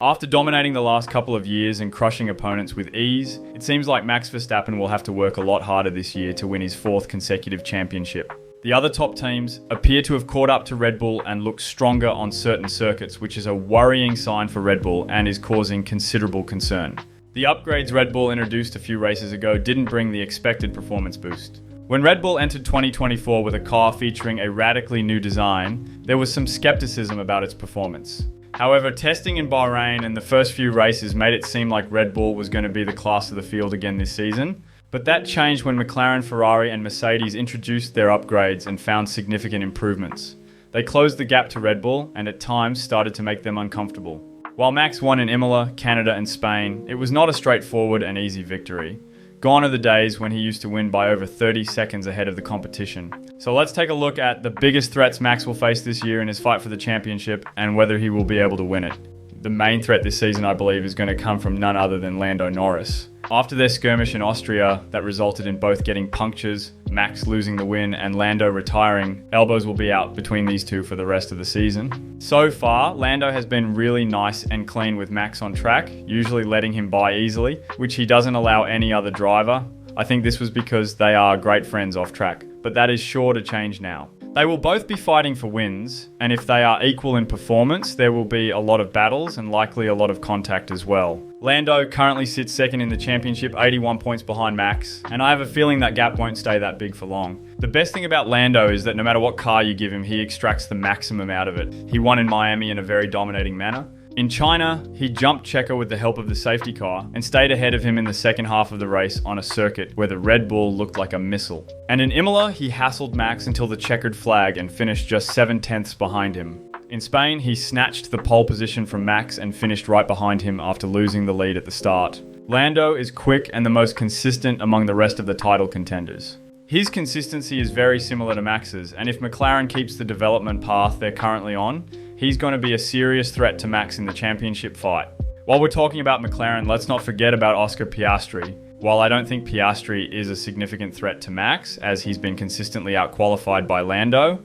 After dominating the last couple of years and crushing opponents with ease, it seems like Max Verstappen will have to work a lot harder this year to win his fourth consecutive championship. The other top teams appear to have caught up to Red Bull and look stronger on certain circuits, which is a worrying sign for Red Bull and is causing considerable concern. The upgrades Red Bull introduced a few races ago didn't bring the expected performance boost. When Red Bull entered 2024 with a car featuring a radically new design, there was some skepticism about its performance. However, testing in Bahrain and the first few races made it seem like Red Bull was going to be the class of the field again this season. But that changed when McLaren, Ferrari and Mercedes introduced their upgrades and found significant improvements. They closed the gap to Red Bull and at times started to make them uncomfortable. While Max won in Imola, Canada and Spain, it was not a straightforward and easy victory. Gone are the days when he used to win by over 30 seconds ahead of the competition. So let's take a look at the biggest threats Max will face this year in his fight for the championship and whether he will be able to win it. The main threat this season, I believe, is going to come from none other than Lando Norris. After their skirmish in Austria that resulted in both getting punctures, Max losing the win and Lando retiring, elbows will be out between these two for the rest of the season. So far, Lando has been really nice and clean with Max on track, usually letting him by easily, which he doesn't allow any other driver. I think this was because they are great friends off track, but that is sure to change now. They will both be fighting for wins, and if they are equal in performance, there will be a lot of battles and likely a lot of contact as well. Lando currently sits second in the championship, 81 points behind Max, and I have a feeling that gap won't stay that big for long. The best thing about Lando is that no matter what car you give him, he extracts the maximum out of it. He won in Miami in a very dominating manner. In China, he jumped Checo with the help of the safety car and stayed ahead of him in the second half of the race on a circuit where the Red Bull looked like a missile. And in Imola, he hassled Max until the checkered flag and finished just 7/10 behind him. In Spain, he snatched the pole position from Max and finished right behind him after losing the lead at the start. Lando is quick and the most consistent among the rest of the title contenders. His consistency is very similar to Max's, and if McLaren keeps the development path they're currently on, he's going to be a serious threat to Max in the championship fight. While we're talking about McLaren, let's not forget about Oscar Piastri. While I don't think Piastri is a significant threat to Max, as he's been consistently outqualified by Lando,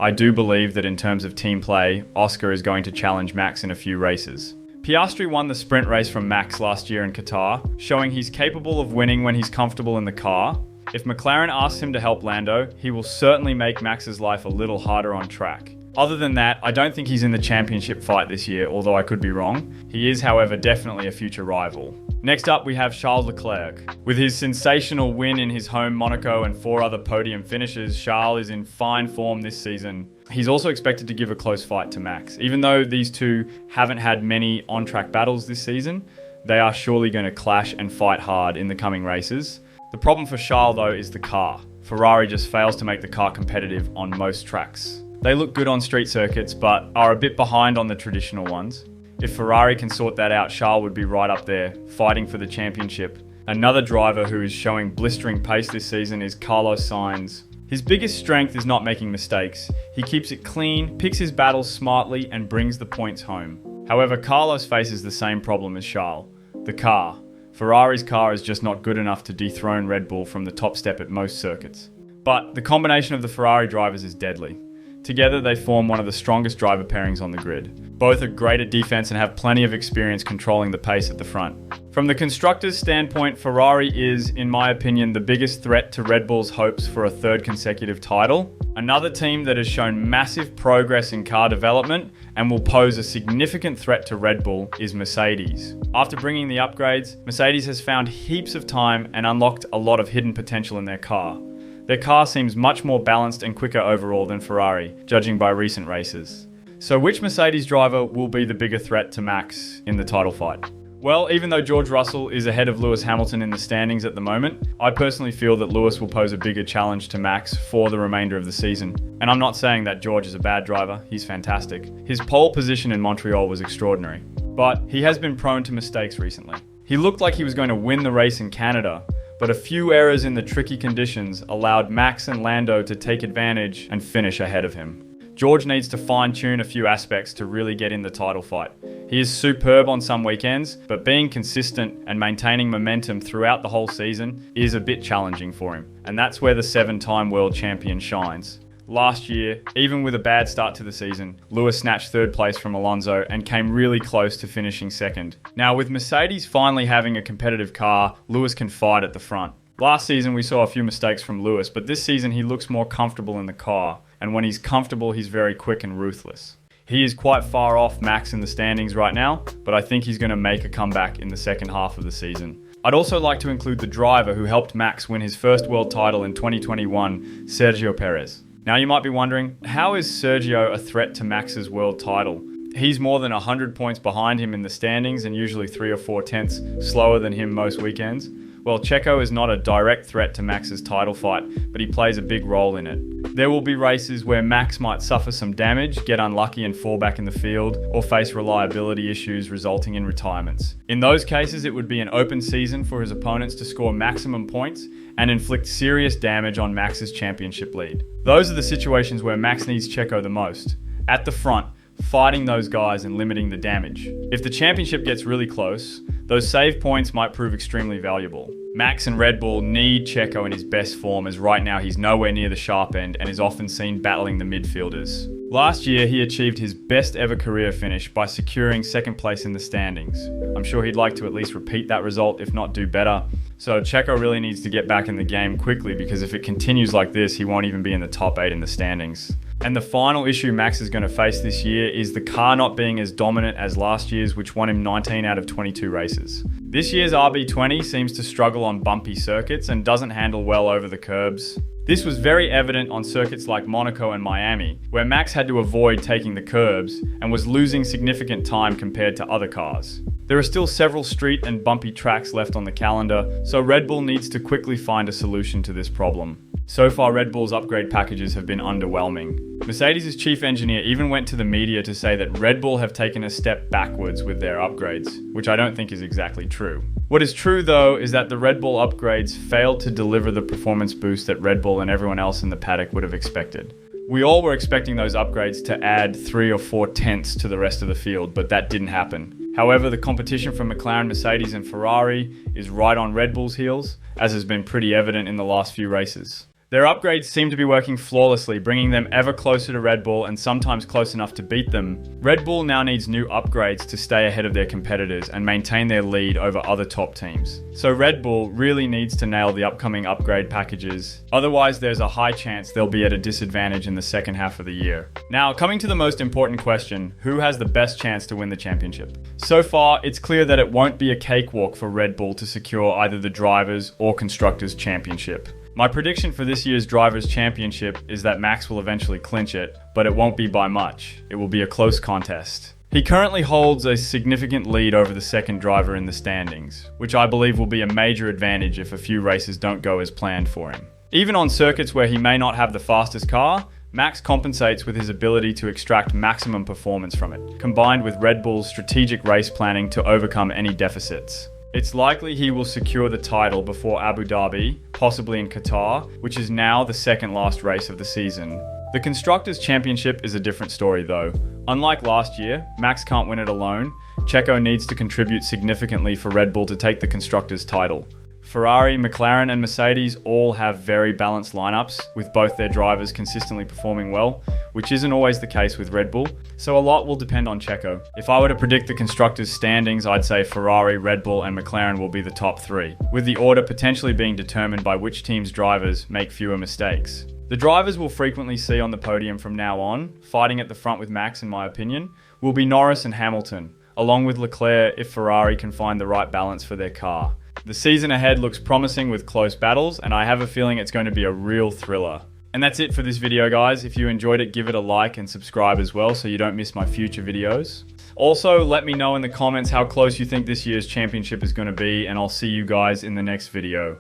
I do believe that in terms of team play, Oscar is going to challenge Max in a few races. Piastri won the sprint race from Max last year in Qatar, showing he's capable of winning when he's comfortable in the car. If McLaren asks him to help Lando, he will certainly make Max's life a little harder on track. Other than that, I don't think he's in the championship fight this year, although I could be wrong. He is, however, definitely a future rival. Next up, we have Charles Leclerc. With his sensational win in his home Monaco and 4 other podium finishes, Charles is in fine form this season. He's also expected to give a close fight to Max. Even though these two haven't had many on-track battles this season, they are surely going to clash and fight hard in the coming races. The problem for Charles, though, is the car. Ferrari just fails to make the car competitive on most tracks. They look good on street circuits, but are a bit behind on the traditional ones. If Ferrari can sort that out, Charles would be right up there, fighting for the championship. Another driver who is showing blistering pace this season is Carlos Sainz. His biggest strength is not making mistakes. He keeps it clean, picks his battles smartly, and brings the points home. However, Carlos faces the same problem as Charles: the car. Ferrari's car is just not good enough to dethrone Red Bull from the top step at most circuits. But the combination of the Ferrari drivers is deadly. Together, they form one of the strongest driver pairings on the grid. Both are great at defense and have plenty of experience controlling the pace at the front. From the constructors' standpoint, Ferrari is, in my opinion, the biggest threat to Red Bull's hopes for a third consecutive title. Another team that has shown massive progress in car development and will pose a significant threat to Red Bull is Mercedes. After bringing the upgrades, Mercedes has found heaps of time and unlocked a lot of hidden potential in their car. Their car seems much more balanced and quicker overall than Ferrari, judging by recent races. So which Mercedes driver will be the bigger threat to Max in the title fight? Well, even though George Russell is ahead of Lewis Hamilton in the standings at the moment, I personally feel that Lewis will pose a bigger challenge to Max for the remainder of the season. And I'm not saying that George is a bad driver, he's fantastic. His pole position in Montreal was extraordinary. But he has been prone to mistakes recently. He looked like he was going to win the race in Canada, but a few errors in the tricky conditions allowed Max and Lando to take advantage and finish ahead of him. George needs to fine-tune a few aspects to really get in the title fight. He is superb on some weekends, but being consistent and maintaining momentum throughout the whole season is a bit challenging for him, and that's where the 7-time world champion shines. last year, even with a bad start to the season, Lewis snatched third place from Alonso and came really close to finishing second. Now, with Mercedes finally having a competitive car, Lewis can fight at the front. Last season, we saw a few mistakes from Lewis, but this season he looks more comfortable in the car, and when he's comfortable, he's very quick and ruthless. He is quite far off Max in the standings right now, but I think he's going to make a comeback in the second half of the season. I'd also like to include the driver who helped Max win his first world title in 2021, Sergio Perez. Now you might be wondering, how is Sergio a threat to Max's world title? He's more than 100 points behind him in the standings and usually 3 or 4 tenths slower than him most weekends. Well, Checo is not a direct threat to Max's title fight, but he plays a big role in it. There will be races where Max might suffer some damage, get unlucky and fall back in the field, or face reliability issues resulting in retirements. In those cases, it would be an open season for his opponents to score maximum points and inflict serious damage on Max's championship lead. Those are the situations where Max needs Checo the most. At the front, fighting those guys and limiting the damage. If the championship gets really close, those save points might prove extremely valuable. Max and Red Bull need Checo in his best form, as right now he's nowhere near the sharp end and is often seen battling the midfielders. Last year he achieved his best ever career finish by securing second place in the standings. I'm sure he'd like to at least repeat that result, if not do better. So Checo really needs to get back in the game quickly, because if it continues like this, he won't even be in the top 8 in the standings. And the final issue Max is going to face this year is the car not being as dominant as last year's, which won him 19 out of 22 races. This year's RB20 seems to struggle on bumpy circuits and doesn't handle well over the curbs. This was very evident on circuits like Monaco and Miami, where Max had to avoid taking the curbs and was losing significant time compared to other cars. There are still several street and bumpy tracks left on the calendar, so Red Bull needs to quickly find a solution to this problem. So far, Red Bull's upgrade packages have been underwhelming. Mercedes' chief engineer even went to the media to say that Red Bull have taken a step backwards with their upgrades, which I don't think is exactly true. What is true though is that the Red Bull upgrades failed to deliver the performance boost that Red Bull and everyone else in the paddock would have expected. We all were expecting those upgrades to add 3 or 4 tenths to the rest of the field, but that didn't happen. However, the competition from McLaren, Mercedes and Ferrari is right on Red Bull's heels, as has been pretty evident in the last few races. Their upgrades seem to be working flawlessly, bringing them ever closer to Red Bull and sometimes close enough to beat them. Red Bull now needs new upgrades to stay ahead of their competitors and maintain their lead over other top teams. So Red Bull really needs to nail the upcoming upgrade packages. Otherwise, there's a high chance they'll be at a disadvantage in the second half of the year. Now, coming to the most important question, who has the best chance to win the championship? So far, it's clear that it won't be a cakewalk for Red Bull to secure either the Drivers' or Constructors' Championship. My prediction for this year's Drivers' Championship is that Max will eventually clinch it, but it won't be by much. It will be a close contest. He currently holds a significant lead over the second driver in the standings, which I believe will be a major advantage if a few races don't go as planned for him. Even on circuits where he may not have the fastest car, Max compensates with his ability to extract maximum performance from it, combined with Red Bull's strategic race planning to overcome any deficits. It's likely he will secure the title before Abu Dhabi, possibly in Qatar, which is now the second last race of the season. The Constructors' Championship is a different story though. Unlike last year, Max can't win it alone. Checo needs to contribute significantly for Red Bull to take the Constructors' title. Ferrari, McLaren and Mercedes all have very balanced lineups, with both their drivers consistently performing well, which isn't always the case with Red Bull, so a lot will depend on Checo. If I were to predict the Constructors' standings, I'd say Ferrari, Red Bull and McLaren will be the top 3, with the order potentially being determined by which team's drivers make fewer mistakes. The drivers we'll frequently see on the podium from now on, fighting at the front with Max in my opinion, will be Norris and Hamilton, along with Leclerc if Ferrari can find the right balance for their car. The season ahead looks promising with close battles, and I have a feeling it's going to be a real thriller. And that's it for this video, guys. If you enjoyed it, give it a like and subscribe as well so you don't miss my future videos. Also, let me know in the comments how close you think this year's championship is going to be, and I'll see you guys in the next video.